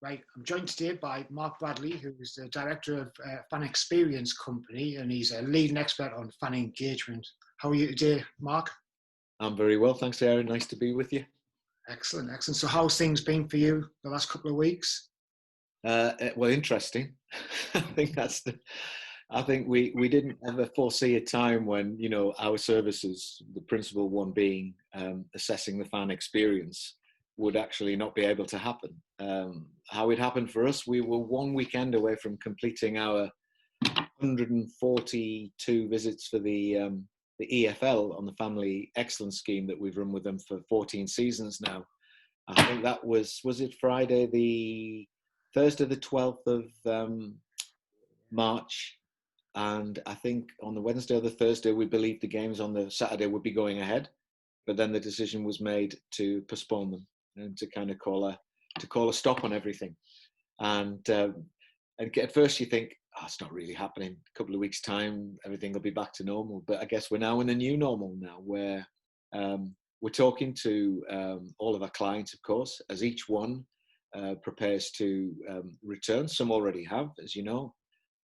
Right, I'm joined today by Mark Bradley, who is the director of Fan Experience Company, and he's a leading expert on fan engagement. How are you today, Mark? I'm very well, thanks, Aaron. Nice to be with you. Excellent, excellent. So how's things been for you the last couple of weeks? Well, interesting. I think I think we didn't ever foresee a time when, our services, the principal one being assessing the fan experience, would actually not be able to happen. How it happened for us, we were one weekend away from completing our 142 visits for the EFL on the Family Excellence Scheme that we've run with them for 14 seasons now. I think that was it Thursday the 12th of March, and I think on the Wednesday or the Thursday we believed the games on the Saturday would be going ahead, but then the decision was made to postpone them and to kind of call a stop on everything. And at first you think, it's not really happening. A couple of weeks' time, everything will be back to normal. But I guess we're now in a new normal now, where we're talking to all of our clients, of course, as each one prepares to return. Some already have, as you know.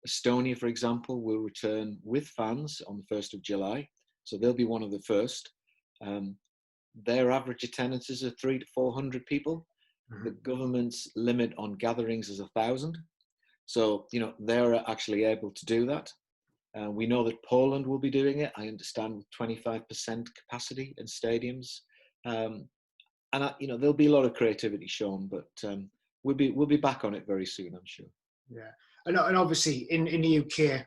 Estonia, for example, will return with fans on the 1st of July. So they'll be one of the first. Their average attendances are 300 to 400 people. Mm-hmm. The government's limit on gatherings is 1,000. So, they're actually able to do that. We know that Poland will be doing it, I understand, with 25% capacity in stadiums. And there'll be a lot of creativity shown, but we'll be back on it very soon, I'm sure. Yeah, and obviously in the UK,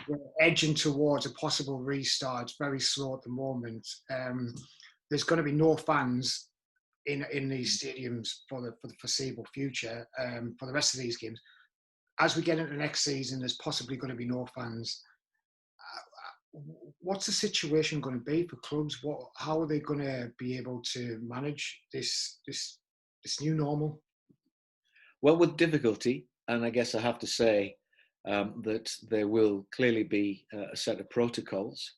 we're edging towards a possible restart. It's very slow at the moment. There's going to be no fans in these stadiums for the foreseeable future for the rest of these games. As we get into next season, there's possibly going to be no fans. What's the situation going to be for clubs? How are they going to be able to manage this new normal? Well, with difficulty, and I guess I have to say that there will clearly be a set of protocols.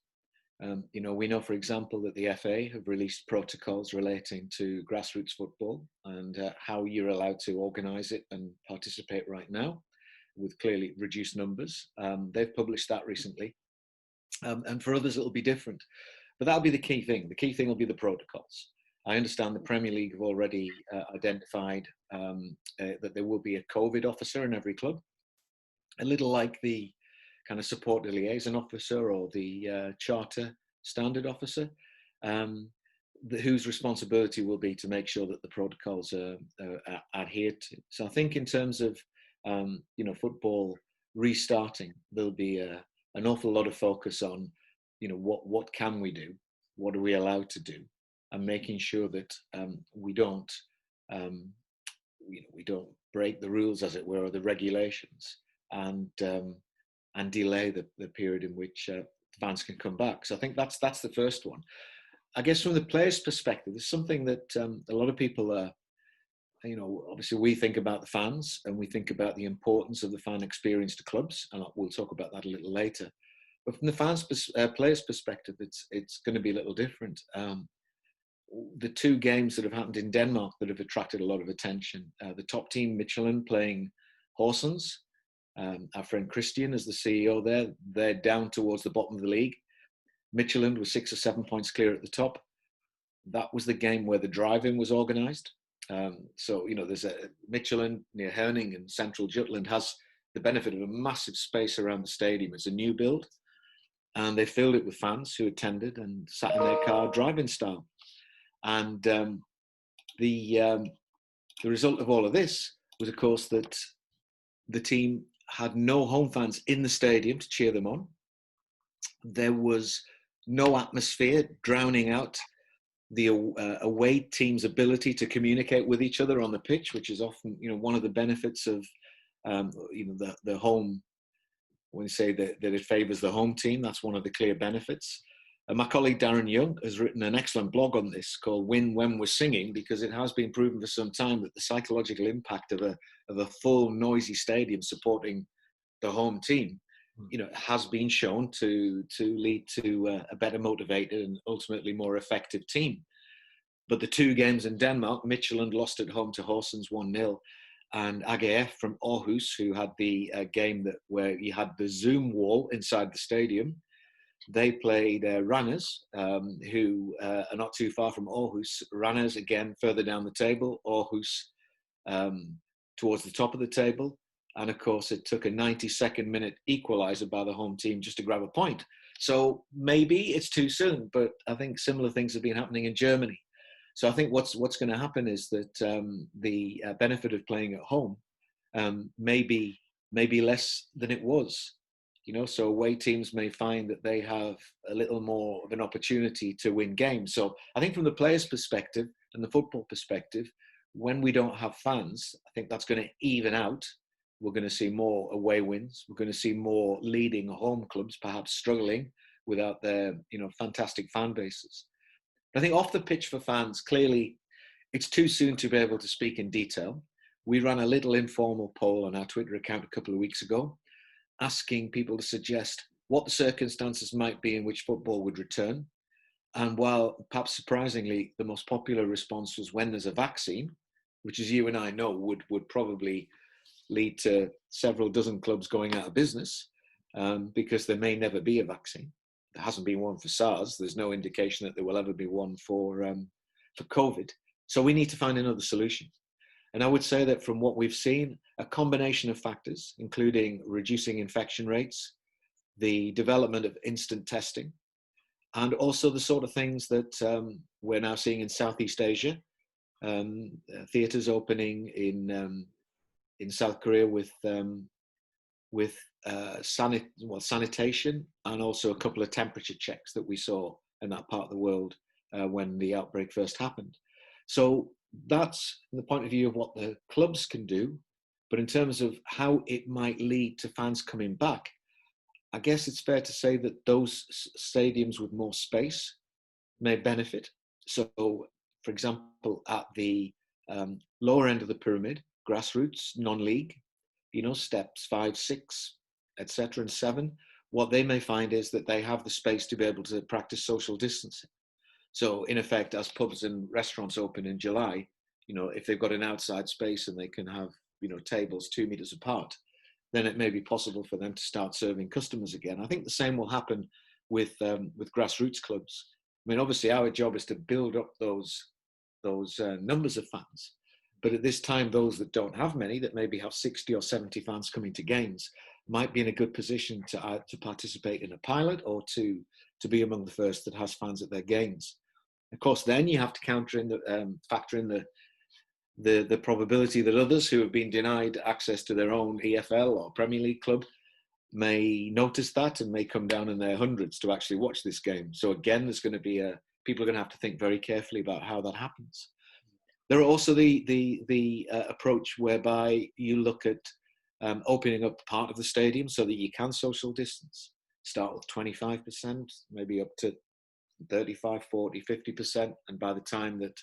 We know, for example, that the FA have released protocols relating to grassroots football and how you're allowed to organise it and participate right now, with clearly reduced numbers. They've published that recently. And for others, it'll be different. But that'll be the key thing. The key thing will be the protocols. I understand the Premier League have already identified that there will be a COVID officer in every club, a little like the kind of support liaison officer or the charter standard officer, whose responsibility will be to make sure that the protocols are adhered to. So I think in terms of football restarting, there'll be an awful lot of focus on what can we do, what are we allowed to do, and making sure that we don't break the rules, as it were, or the regulations, and delay the period in which fans can come back. So I think that's the first one. I guess from the players' perspective, there's something that a lot of people are. Obviously we think about the fans and we think about the importance of the fan experience to clubs, and we'll talk about that a little later. But from the players' perspective, it's going to be a little different. The two games that have happened in Denmark that have attracted a lot of attention, the top team, Michelin, playing Horsens. Our friend Christian is the CEO there. They're down towards the bottom of the league. Michelin was 6 or 7 points clear at the top. That was the game where the drive-in was organised. There's a Michelin near Herning and central Jutland has the benefit of a massive space around the stadium. It's a new build, and they filled it with fans who attended and sat in their car drive-in style. And the result of all of this was, of course, that the team had no home fans in the stadium to cheer them on. There was no atmosphere, drowning out the away team's ability to communicate with each other on the pitch, which is often, one of the benefits of, the home. When you say that it favours the home team, that's one of the clear benefits. My colleague Darren Young has written an excellent blog on this called "Win When We're Singing," because it has been proven for some time that the psychological impact of a full noisy stadium supporting the home team, has been shown to lead to a better motivated and ultimately more effective team. But the two games in Denmark, Michelin lost at home to Horsens 1-0. and AGF from Aarhus, who had the game where you had the Zoom wall inside the stadium. They played Ranners, who are not too far from Aarhus. Ranners, again, further down the table. Aarhus towards the top of the table. And of course, it took a 92nd minute equaliser by the home team just to grab a point. So maybe it's too soon, but I think similar things have been happening in Germany. So I think what's going to happen is that the benefit of playing at home may be less than it was. So away teams may find that they have a little more of an opportunity to win games. So I think from the players' perspective and the football perspective, when we don't have fans, I think that's going to even out. We're going to see more away wins. We're going to see more leading home clubs perhaps struggling without their, fantastic fan bases. I think off the pitch for fans, clearly, it's too soon to be able to speak in detail. We ran a little informal poll on our Twitter account a couple of weeks ago, asking people to suggest what the circumstances might be in which football would return. And while perhaps surprisingly, the most popular response was when there's a vaccine, which as you and I know would probably lead to several dozen clubs going out of business because there may never be a vaccine. There hasn't been one for SARS. There's no indication that there will ever be one for COVID. So we need to find another solution. And I would say that from what we've seen, a combination of factors, including reducing infection rates, the development of instant testing, and also the sort of things that we're now seeing in Southeast Asia, theatres opening in South Korea with sanitation, and also a couple of temperature checks that we saw in that part of the world when the outbreak first happened. So that's the point of view of what the clubs can do. But in terms of how it might lead to fans coming back, I guess it's fair to say that those stadiums with more space may benefit. So, for example, at the lower end of the pyramid, grassroots, non-league, steps 5, 6, etc., and 7, what they may find is that they have the space to be able to practice social distancing. So in effect, as pubs and restaurants open in July, if they've got an outside space and they can have, tables 2 meters apart, then it may be possible for them to start serving customers again. I think the same will happen with grassroots clubs. I mean, obviously our job is to build up those numbers of fans. But at this time, those that don't have many, that maybe have 60 or 70 fans coming to games, might be in a good position to participate in a pilot or to be among the first that has fans at their games. Of course, then you have to factor in the probability that others who have been denied access to their own EFL or Premier League club may notice that and may come down in their hundreds to actually watch this game. So again, there's going to be people are going to have to think very carefully about how that happens. There are also the approach whereby you look at opening up part of the stadium so that you can social distance. Start with 25%, maybe up to 35, 40, 50%. And by the time that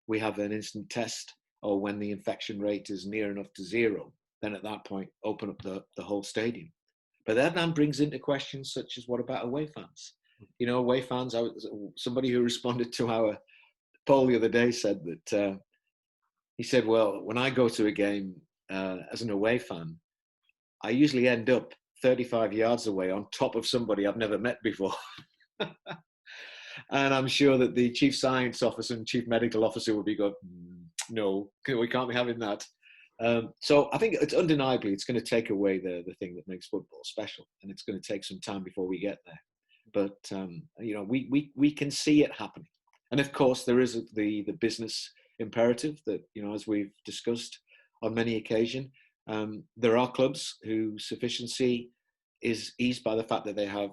we have an instant test or when the infection rate is near enough to 0, then at that point, open up the whole stadium. But that then brings into questions such as, what about away fans? Away fans, somebody who responded to our poll the other day said that he said, well, when I go to a game as an away fan, I usually end up 35 yards away on top of somebody I've never met before. And I'm sure that the chief science officer and chief medical officer would be going, no, we can't be having that. So I think it's undeniably, it's going to take away the thing that makes football special. And it's going to take some time before we get there. But, we can see it happening. And of course, there is the business imperative that, as we've discussed on many occasions, there are clubs whose sufficiency is eased by the fact that they have,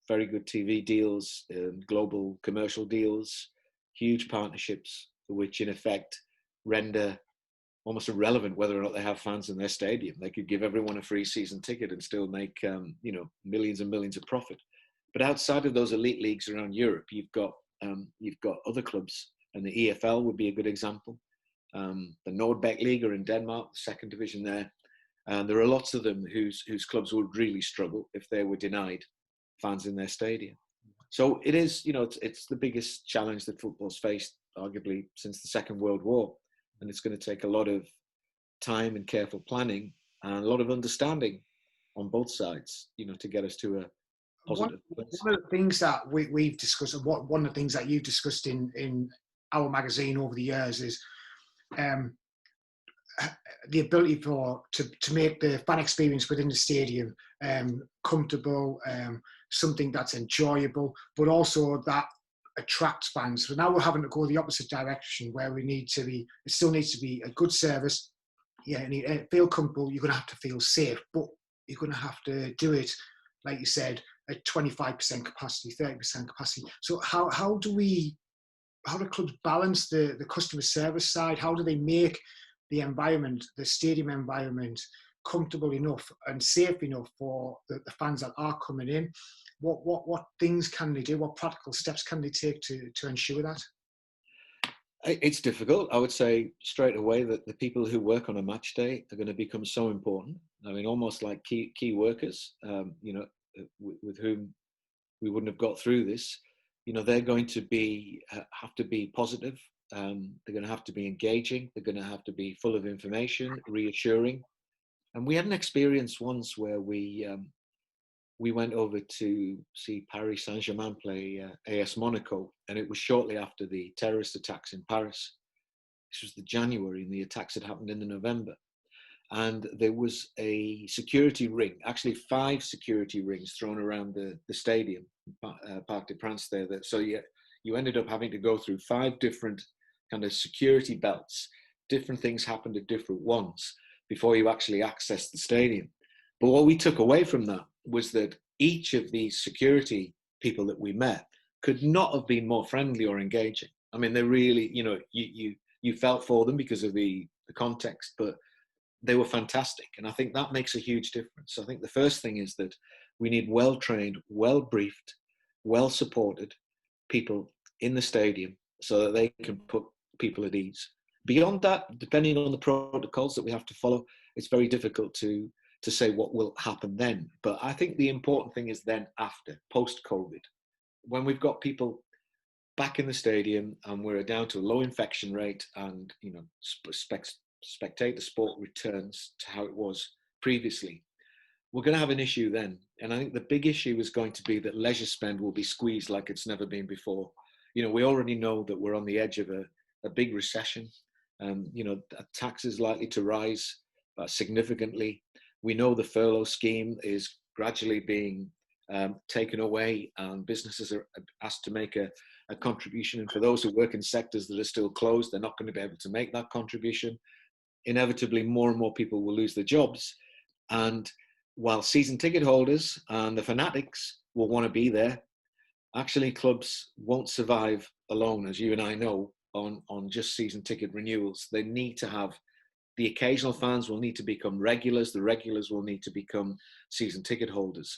very good TV deals, global commercial deals, huge partnerships, which in effect render almost irrelevant whether or not they have fans in their stadium. They could give everyone a free season ticket and still make, millions and millions of profit. But outside of those elite leagues around Europe, you've got other clubs, and the EFL would be a good example. The Nordbeck League in Denmark, the second division there. There are lots of them whose clubs would really struggle if they were denied fans in their stadium. So it is, it's the biggest challenge that football's faced, arguably, since the Second World War. And it's going to take a lot of time and careful planning and a lot of understanding on both sides, to get us to a One, positive place. one of the things that we've discussed, and one of the things that you've discussed in our magazine over the years is um, the ability to make the fan experience within the stadium comfortable, something that's enjoyable, but also that attracts fans. So now we're having to go the opposite direction, where it still needs to be a good service. Yeah, and feel comfortable. You're going to have to feel safe, but you're going to have to do it, like you said, at 25% capacity, 30% capacity. So how do clubs balance the customer service side? How do they make the environment, the stadium environment, comfortable enough and safe enough for the fans that are coming in? What things can they do? What practical steps can they take to ensure that? It's difficult. I would say straight away that the people who work on a match day are going to become so important. I mean, almost like key workers, with whom we wouldn't have got through this. They're going to have to be positive. They're going to have to be engaging. They're going to have to be full of information, reassuring. And we had an experience once where we went over to see Paris Saint-Germain play AS Monaco, and it was shortly after the terrorist attacks in Paris. This was the January, and the attacks had happened in the November. And there was a security ring, actually 5 security rings thrown around the stadium, Parc des Princes there. So you ended up having to go through 5 different kind of security belts. Different things happened at different ones before you actually accessed the stadium. But what we took away from that was that each of these security people that we met could not have been more friendly or engaging. I mean, they really, you felt for them because of the context, but they were fantastic. And I think that makes a huge difference. So I think the first thing is that we need well-trained, well-briefed, well-supported people in the stadium so that they can put people at ease. Beyond that, depending on the protocols that we have to follow, it's very difficult to say what will happen then. But I think the important thing is then after, post-COVID, when we've got people back in the stadium and we're down to a low infection rate and, spectator sport returns to how it was previously, we're going to have an issue then. And I think the big issue is going to be that leisure spend will be squeezed like it's never been before. We already know that we're on the edge of a big recession. Tax is likely to rise significantly. We know the furlough scheme is gradually being taken away, and businesses are asked to make a contribution. And for those who work in sectors that are still closed, they're not going to be able to make that contribution. Inevitably, more and more people will lose their jobs. And while season ticket holders and the fanatics will want to be there, actually clubs won't survive alone, as you and I know, on just season ticket renewals. They need to have, the occasional fans will need to become regulars. The regulars will need to become season ticket holders.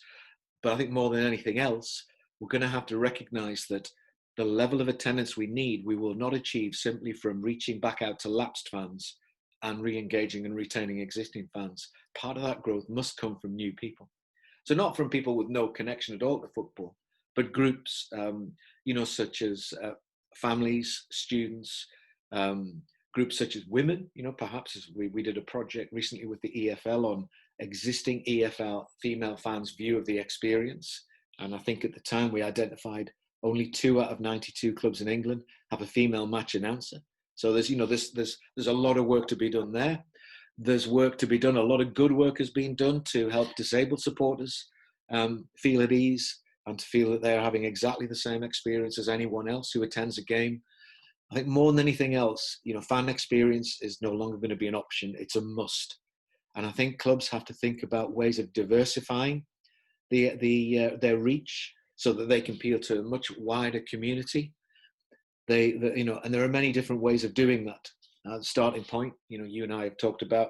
But I think more than anything else, we're going to have to recognize that the level of attendance we need, we will not achieve simply from reaching back out to lapsed fans and re-engaging and retaining existing fans. Part of that growth must come from new people. So not from people with no connection at all to football, but groups, such as families, students, groups such as women, perhaps as we did a project recently with the EFL on existing EFL female fans' view of the experience. And I think at the time we identified only 2 out of 92 clubs in England have a female match announcer. So there's a lot of work to be done there. There's work to be done. A lot of good work has been done to help disabled supporters feel at ease and to feel that they're having exactly the same experience as anyone else who attends a game. I think more than anything else, fan experience is no longer going to be an option. It's a must. And I think clubs have to think about ways of diversifying their reach so that they can appeal to a much wider community. And there are many different ways of doing that. The starting point, you and I have talked about,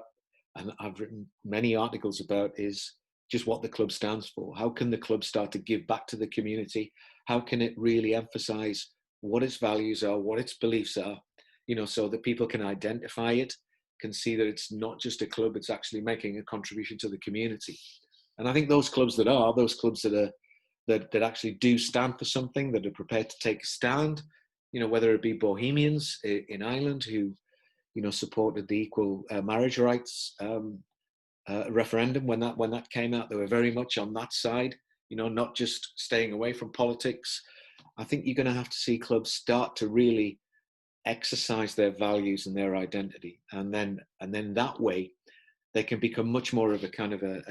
and I've written many articles about, is just what the club stands for. How can the club start to give back to the community? How can it really emphasize what its values are, what its beliefs are, so that people can identify it, can see that it's not just a club, it's actually making a contribution to the community. And I think those clubs that actually do stand for something, that are prepared to take a stand, whether it be Bohemians in Ireland who supported the equal marriage rights referendum when that came out. They were very much on that side, not just staying away from politics. I think you're going to have to see clubs start to really exercise their values and their identity, and then that way they can become much more of a kind of a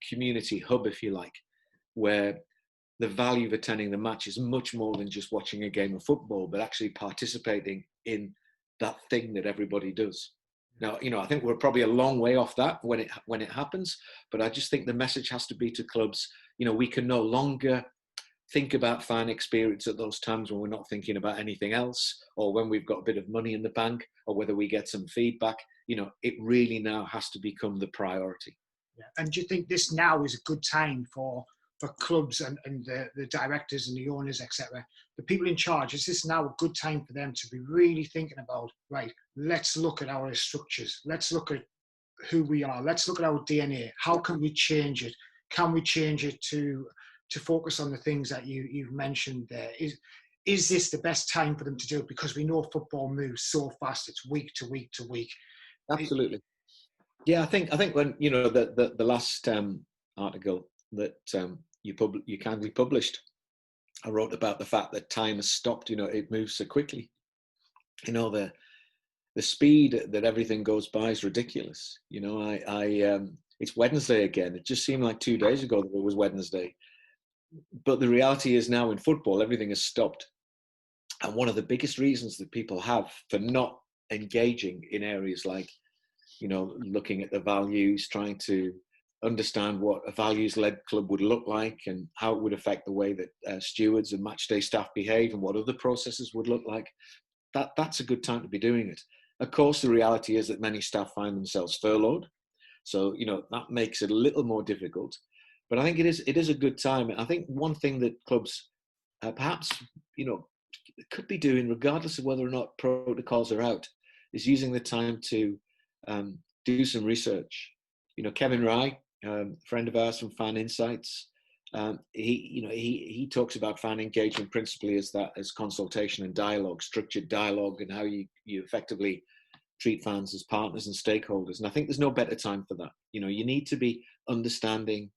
community hub, if you like, where the value of attending the match is much more than just watching a game of football, but actually participating in that thing that everybody does. Now, I think we're probably a long way off that when it happens, but I just think the message has to be to clubs, we can no longer think about fan experience at those times when we're not thinking about anything else, or when we've got a bit of money in the bank, or whether we get some feedback. It really now has to become the priority. Yeah. And do you think this now is a good time for clubs and the directors and the owners, etc., the people in charge? Is this now a good time for them to be really thinking about, right, let's look at our structures, let's look at who we are, let's look at our DNA, how can we change it? Can we change it to focus on the things that you've mentioned there? Is this the best time for them to do it? Because we know football moves so fast, it's week to week to week. Absolutely. Yeah, I think when the last article that you kindly published, I wrote about the fact that time has stopped. It moves so quickly. The speed that everything goes by is ridiculous. It's Wednesday again. It just seemed like 2 days ago that it was Wednesday. But the reality is now in football, everything has stopped. And one of the biggest reasons that people have for not engaging in areas like, looking at the values, trying to understand what a values-led club would look like and how it would affect the way that stewards and matchday staff behave and what other processes would look like, that's a good time to be doing it. Of course, the reality is that many staff find themselves furloughed. So, that makes it a little more difficult. But I think it is a good time. I think one thing that clubs perhaps, could be doing, regardless of whether or not protocols are out, is using the time to do some research. Kevin Rye, friend of ours from Fan Insights, he talks about fan engagement principally as consultation and dialogue, structured dialogue, and how you effectively treat fans as partners and stakeholders. And I think there's no better time for that. You need to be understanding,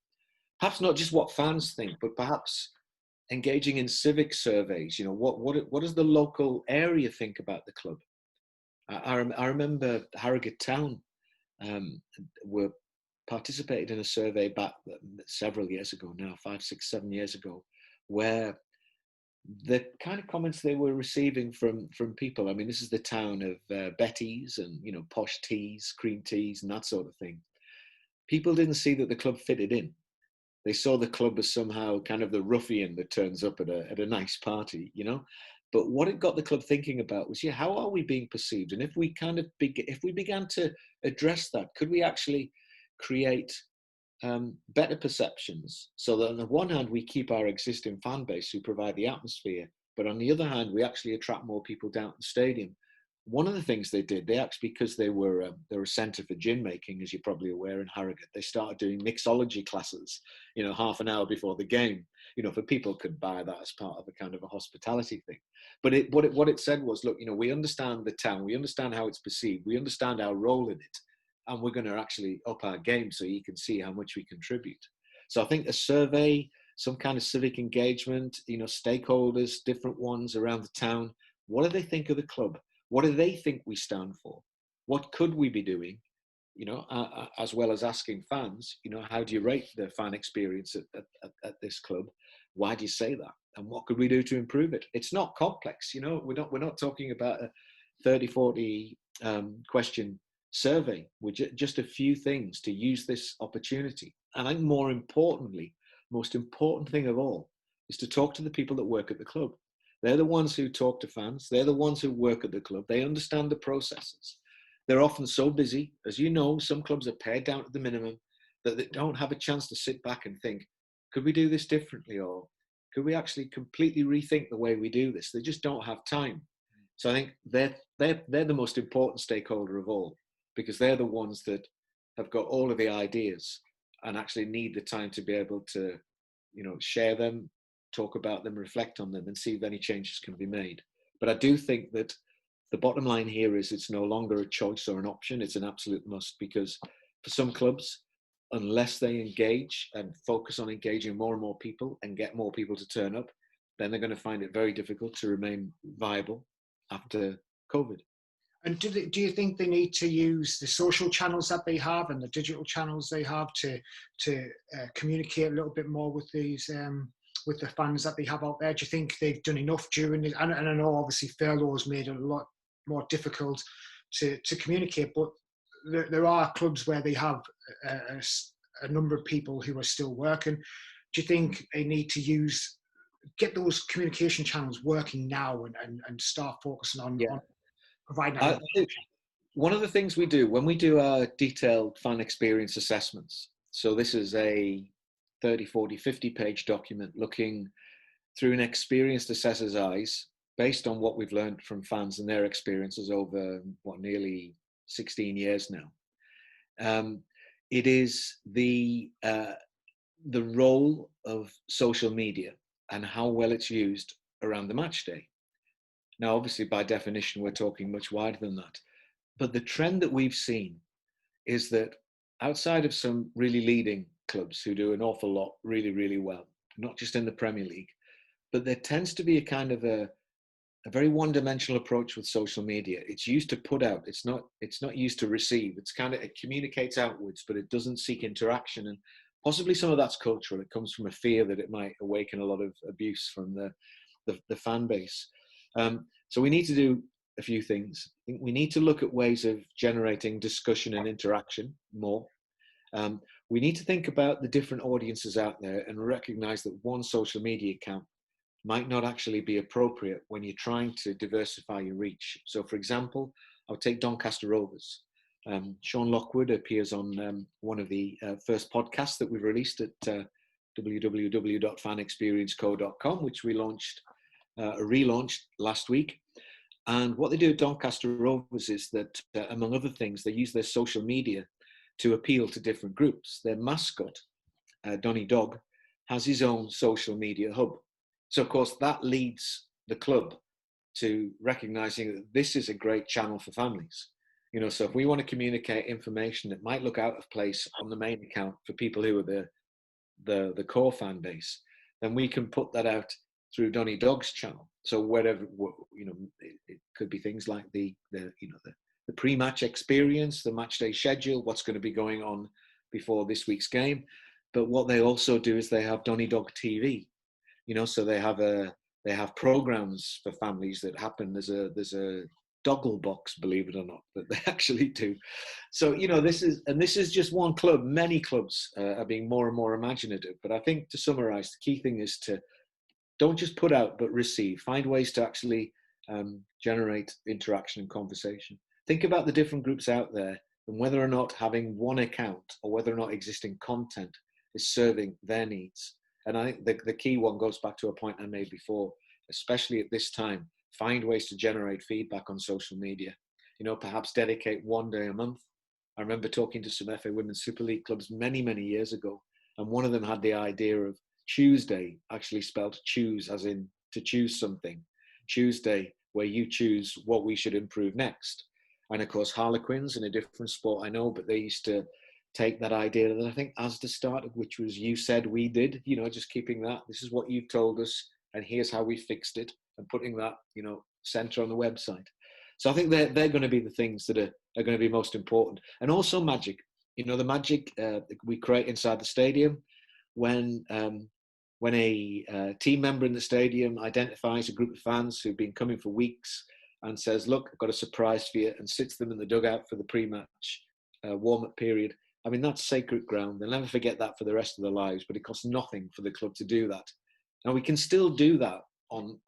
perhaps not just what fans think, but perhaps engaging in civic surveys. What does the local area think about the club? I remember Harrogate Town were participated in a survey back several years ago now, 5, 6, 7 years ago, where the kind of comments they were receiving from people, I mean, this is the town of Betty's and, posh teas, cream teas and that sort of thing. People didn't see that the club fitted in. They saw the club as somehow kind of the ruffian that turns up at a nice party, But what it got the club thinking about was, how are we being perceived? And if we if we began to address that, could we actually create better perceptions, so that on the one hand we keep our existing fan base who provide the atmosphere, but on the other hand we actually attract more people down to the stadium? One of the things they did, they actually, because they were a centre for gin making, as you're probably aware, in Harrogate, they started doing mixology classes, half an hour before the game, for people could buy that as part of a kind of a hospitality thing. But what it said was, look, we understand the town, we understand how it's perceived, we understand our role in it, and we're going to actually up our game so you can see how much we contribute. So I think a survey, some kind of civic engagement, stakeholders, different ones around the town, what do they think of the club? What do they think we stand for? What could we be doing? As well as asking fans, how do you rate the fan experience at this club? Why do you say that? And what could we do to improve it? It's not complex. We're not talking about a 30, 40 question survey. With just a few things to use this opportunity. And I think most important thing of all is to talk to the people that work at the club. They're the ones who talk to fans. They're the ones who work at the club. They understand the processes. They're often so busy. As you know, some clubs are paid down to the minimum that they don't have a chance to sit back and think, could we do this differently? Or could we actually completely rethink the way we do this? They just don't have time. So I think they're the most important stakeholder of all, because they're the ones that have got all of the ideas and actually need the time to be able to, share them, talk about them, reflect on them, and see if any changes can be made. But I do think that the bottom line here is it's no longer a choice or an option. It's an absolute must, because for some clubs, unless they engage and focus on engaging more and more people and get more people to turn up, then they're going to find it very difficult to remain viable after COVID. And do you think they need to use the social channels that they have and the digital channels they have to communicate a little bit more with these with the fans that they have out there? Do you think they've done enough during this? And I know obviously furloughs made it a lot more difficult to communicate, but there are clubs where they have a number of people who are still working. Do you think they need to get those communication channels working now and start focusing on providing that? One of the things we do when we do our detailed fan experience assessments, so this is a 30, 40, 50 page document looking through an experienced assessor's eyes based on what we've learned from fans and their experiences over nearly 16 years now. It is the role of social media and how well it's used around the match day. Now, obviously, by definition, we're talking much wider than that. But the trend that we've seen is that outside of some really leading clubs who do an awful lot really, really well, not just in the Premier League, but there tends to be a kind of a very one-dimensional approach with social media. It's used to put out. It's not used to receive. It communicates outwards, but it doesn't seek interaction. And possibly some of that's cultural. It comes from a fear that it might awaken a lot of abuse from the fan base. So we need to do a few things. I think we need to look at ways of generating discussion and interaction more. We need to think about the different audiences out there and recognize that one social media account might not actually be appropriate when you're trying to diversify your reach. So, for example, I would take Doncaster Rovers. Sean Lockwood appears on one of the first podcasts that we've released at www.fanexperienceco.com, which we relaunched last week. And what they do at Doncaster Rovers is that, among other things, they use their social media to appeal to different groups. Their mascot, Donny Dog, has his own social media hub. So, of course, that leads the club to recognizing that this is a great channel for families. So if we want to communicate information that might look out of place on the main account for people who are the core fan base, then we can put that out through Donny Dog's channel. So whatever, it could be things like the pre-match experience, the match day schedule, what's going to be going on before this week's game. But what they also do is they have Donny Dog TV. So they have programs for families that happen. There's a doggle box, believe it or not, that they actually do. So this is just one club. Many clubs are being more and more imaginative. But I think, to summarize, the key thing is to don't just put out, but receive. Find ways to actually generate interaction and conversation. Think about the different groups out there and whether or not having one account or whether or not existing content is serving their needs. And I think the key one goes back to a point I made before, especially at this time. Find ways to generate feedback on social media. Perhaps dedicate one day a month. I remember talking to some FA Women's Super League clubs many, many years ago, and one of them had the idea of Tuesday, actually spelled choose as in to choose something. Tuesday, where you choose what we should improve next. And of course, Harlequins, in a different sport, I know, but they used to take that idea that I think Asda started, which was you said, we did, just keeping that. This is what you've told us, and here's how we fixed it, and putting that, center on the website. So I think they're going to be the things that are going to be most important. And also magic. The magic we create inside the stadium when a team member in the stadium identifies a group of fans who've been coming for weeks and says, look, I've got a surprise for you, and sits them in the dugout for the pre-match warm-up period. I mean, that's sacred ground. They'll never forget that for the rest of their lives, but it costs nothing for the club to do that. Now, we can still do that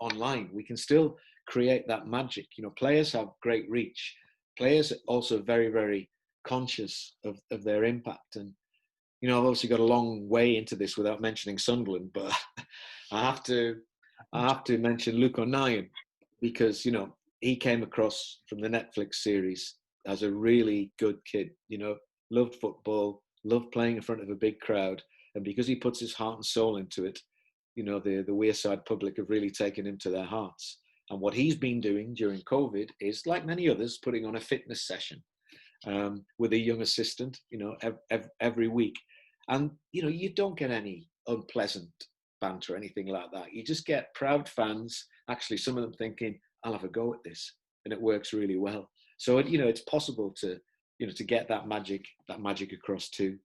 online. We can still create that magic. Players have great reach. Players are also very, very conscious of their impact. And, I've obviously got a long way into this without mentioning Sunderland, but I have to mention Luke O'Nien because, he came across from the Netflix series as a really good kid, loved football, loved playing in front of a big crowd. And because he puts his heart and soul into it, the Wearside public have really taken him to their hearts. And what he's been doing during COVID is, like many others, putting on a fitness session with a young assistant, every week. And, you don't get any unpleasant banter or anything like that. You just get proud fans, actually, some of them thinking, I'll have a go at this. And it works really well. So, it's possible to get that magic across too.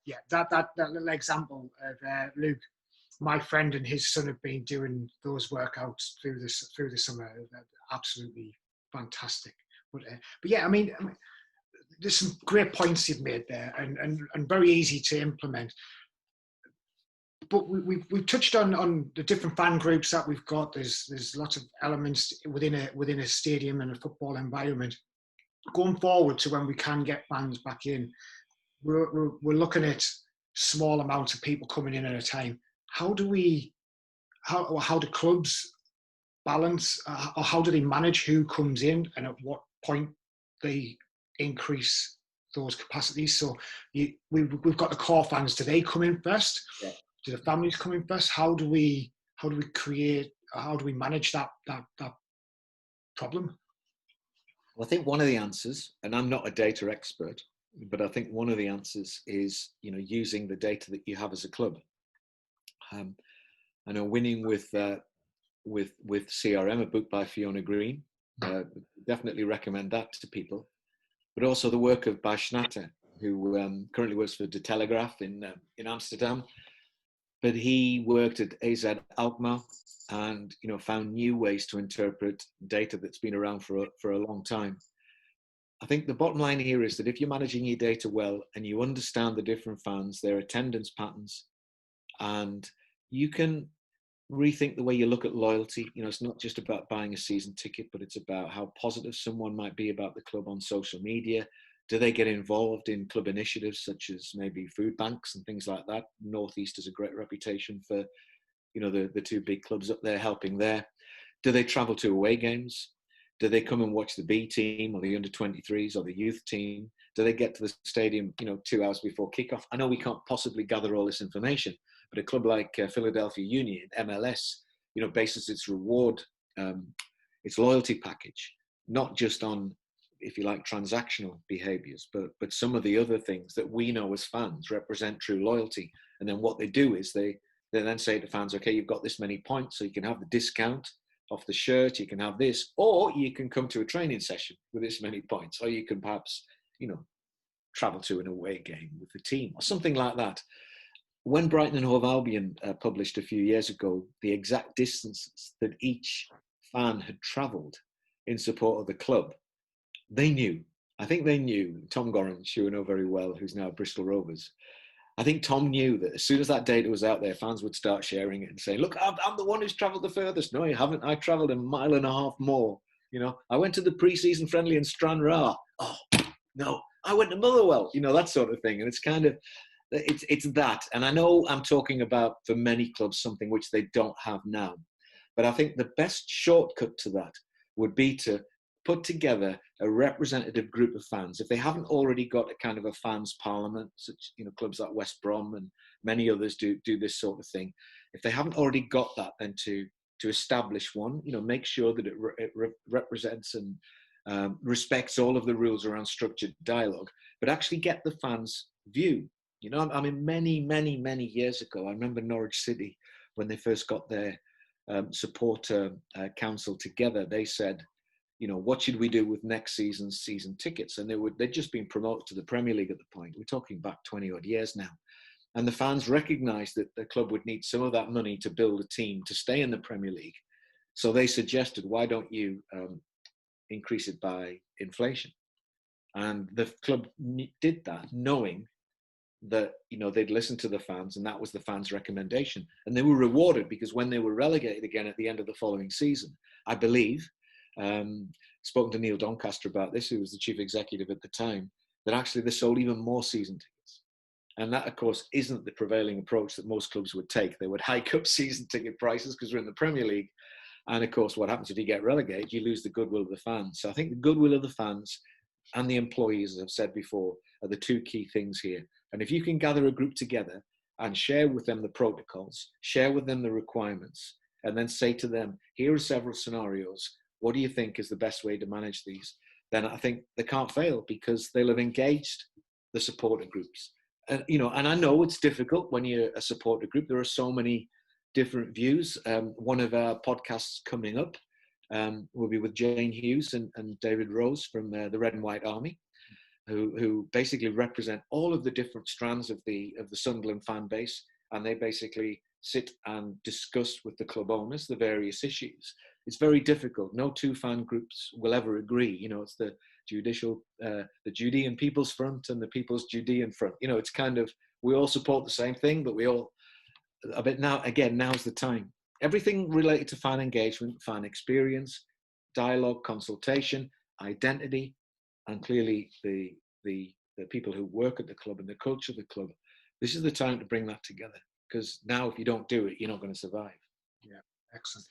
Yeah, that little example of Luke, my friend and his son have been doing those workouts through the summer. They're absolutely fantastic. But yeah, I mean, there's some great points you've made there, and very easy to implement. But we've touched on the different fan groups that we've got. There's lots of elements within a stadium and a football environment. Going forward to when we can get fans back in, we're looking at small amounts of people coming in at a time. How do clubs balance, or how do they manage who comes in and at what point they increase those capacities? So we've got the core fans. Do they come in first? Yeah. Do the families come in first? How do we manage that problem? Well, I think one of the answers, and I'm not a data expert, but I think one of the answers is, using the data that you have as a club. I know winning with CRM, a book by Fiona Green, definitely recommend that to people. But also the work of Bas Schnatter, who currently works for De Telegraaf in Amsterdam. But he worked at AZ Alkmaar and found new ways to interpret data that's been around for a long time. I think the bottom line here is that if you're managing your data well and you understand the different fans, their attendance patterns, and you can rethink the way you look at loyalty. It's not just about buying a season ticket, but it's about how positive someone might be about the club on social media. Do they get involved in club initiatives such as maybe food banks and things like that? Northeast has a great reputation for, the two big clubs up there helping there. Do they travel to away games? Do they come and watch the B team or the under-23s or the youth team? Do they get to the stadium, 2 hours before kickoff? I know we can't possibly gather all this information, but a club like Philadelphia Union, MLS, bases its reward, its loyalty package, not just on, if you like, transactional behaviors, but some of the other things that we know as fans represent true loyalty. And then what they do is they then say to fans, okay, you've got this many points, so you can have the discount off the shirt, you can have this, or you can come to a training session with this many points, or you can perhaps, travel to an away game with the team or something like that. When Brighton and Hove Albion published a few years ago the exact distances that each fan had travelled in support of the club, they knew. I think they knew. Tom Gorringe, who I know very well, who's now at Bristol Rovers, I think Tom knew that as soon as that data was out there, fans would start sharing it and saying, look, I'm the one who's travelled the furthest. No, you haven't. I travelled 1.5 miles more. I went to the pre-season friendly in Stranraer. Oh, no, I went to Motherwell. That sort of thing. And it's kind of, it's that. And I know I'm talking about, for many clubs, something which they don't have now. But I think the best shortcut to that would be to put together a representative group of fans. If they haven't already got a kind of a fans parliament, such clubs like West Brom and many others do this sort of thing. If they haven't already got that, then to establish one, make sure that it represents and respects all of the rules around structured dialogue, but actually get the fans' view. I mean, many years ago, I remember Norwich City, when they first got their supporter council together, they said, what should we do with next season's season tickets? And they'd just been promoted to the Premier League at the point. We're talking back 20 odd years now. And the fans recognised that the club would need some of that money to build a team to stay in the Premier League. So they suggested, why don't you increase it by inflation? And the club did that, knowing that they'd listened to the fans, and that was the fans' recommendation. And they were rewarded, because when they were relegated again at the end of the following season, I believe, spoken to Neil Doncaster about this, who was the chief executive at the time, that actually they sold even more season tickets. And that, of course, isn't the prevailing approach that most clubs would take. They would hike up season ticket prices because we're in the Premier League. And of course, what happens if you get relegated? You lose the goodwill of the fans. So I think the goodwill of the fans and the employees, as I've said before, are the two key things here. And if you can gather a group together and share with them the protocols, share with them the requirements, and then say to them, here are several scenarios. What do you think is the best way to manage these? Then I think they can't fail, because they'll have engaged the supporter groups. And, and I know it's difficult when you're a supporter group. There are so many different views. One of our podcasts coming up will be with Jane Hughes and David Rose from the Red and White Army, who basically represent all of the different strands of the Sunderland fan base, and they basically sit and discuss with the club owners the various issues. It's very difficult. No two fan groups will ever agree. It's the Judean People's Front and the People's Judean Front. It's kind of, we all support the same thing, but we all, a bit now, again, now's the time. Everything related to fan engagement, fan experience, dialogue, consultation, identity, and clearly the people who work at the club and the culture of the club. This is the time to bring that together, because now if you don't do it, you're not going to survive. Yeah, excellent.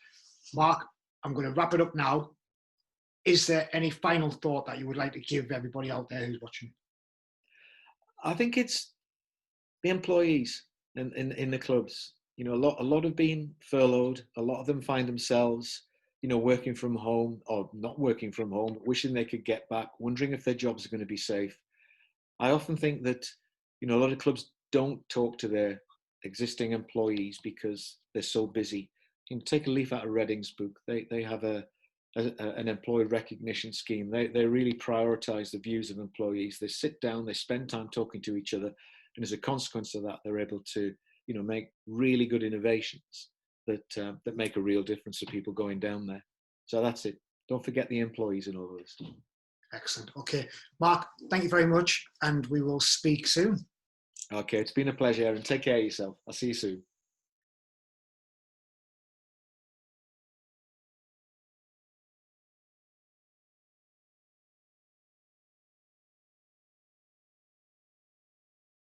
Mark, I'm going to wrap it up now. Is there any final thought that you would like to give everybody out there who's watching? I think it's the employees in the clubs. A lot have been furloughed. A lot of them find themselves, working from home or not working from home, wishing they could get back, wondering if their jobs are going to be safe. I often think that, a lot of clubs don't talk to their existing employees because they're so busy. Take a leaf out of Reading's book. They have an employee recognition scheme. They really prioritise the views of employees. They sit down, they spend time talking to each other, and as a consequence of that, they're able to, make really good innovations that make a real difference to people going down there. So that's it. Don't forget the employees in all of this. Excellent. Okay, Mark, thank you very much, and we will speak soon. Okay, it's been a pleasure, and take care of yourself. I'll see you soon.